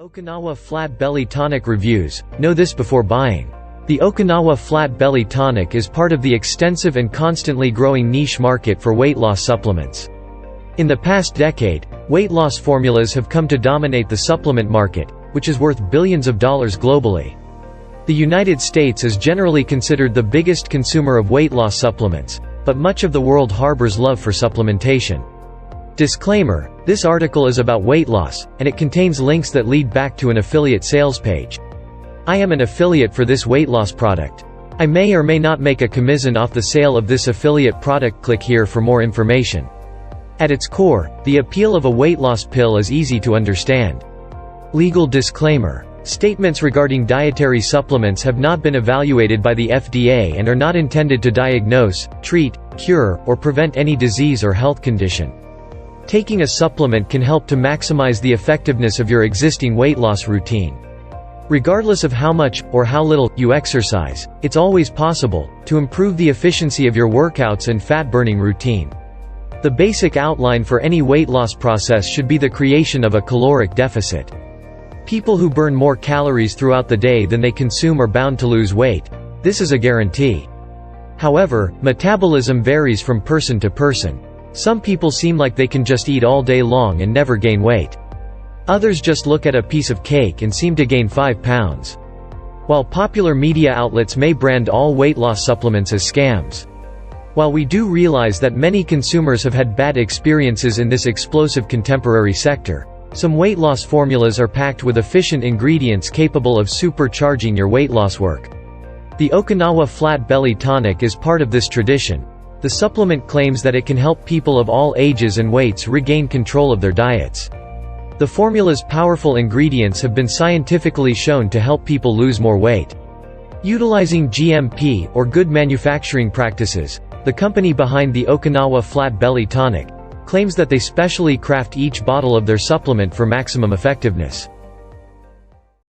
Okinawa Flat Belly Tonic reviews. Know this before buying. The Okinawa Flat Belly Tonic is part of the extensive and constantly growing niche market for weight loss supplements. In the past decade, weight loss formulas have come to dominate the supplement market, which is worth billions of dollars globally. The United States is generally considered the biggest consumer of weight loss supplements, but much of the world harbors love for supplementation. Disclaimer: this article is about weight loss, and it contains links that lead back to an affiliate sales page. I am an affiliate for this weight loss product. I may or may not make a commission off the sale of this affiliate product. Click here for more information. At its core, the appeal of a weight loss pill is easy to understand. Legal disclaimer: statements regarding dietary supplements have not been evaluated by the FDA and are not intended to diagnose, treat, cure, or prevent any disease or health condition. Taking a supplement can help to maximize the effectiveness of your existing weight loss routine. Regardless of how much, or how little, you exercise, it's always possible to improve the efficiency of your workouts and fat-burning routine. The basic outline for any weight loss process should be the creation of a caloric deficit. People who burn more calories throughout the day than they consume are bound to lose weight. This is a guarantee. However, metabolism varies from person to person. Some people seem like they can just eat all day long and never gain weight. Others just look at a piece of cake and seem to gain 5 pounds. While popular media outlets may brand all weight loss supplements as scams. While we do realize that many consumers have had bad experiences in this explosive contemporary sector, some weight loss formulas are packed with efficient ingredients capable of supercharging your weight loss work. The Okinawa Flat Belly Tonic is part of this tradition. The supplement claims that it can help people of all ages and weights regain control of their diets. The formula's powerful ingredients have been scientifically shown to help people lose more weight. Utilizing GMP, or good manufacturing practices, the company behind the Okinawa Flat Belly Tonic claims that they specially craft each bottle of their supplement for maximum effectiveness.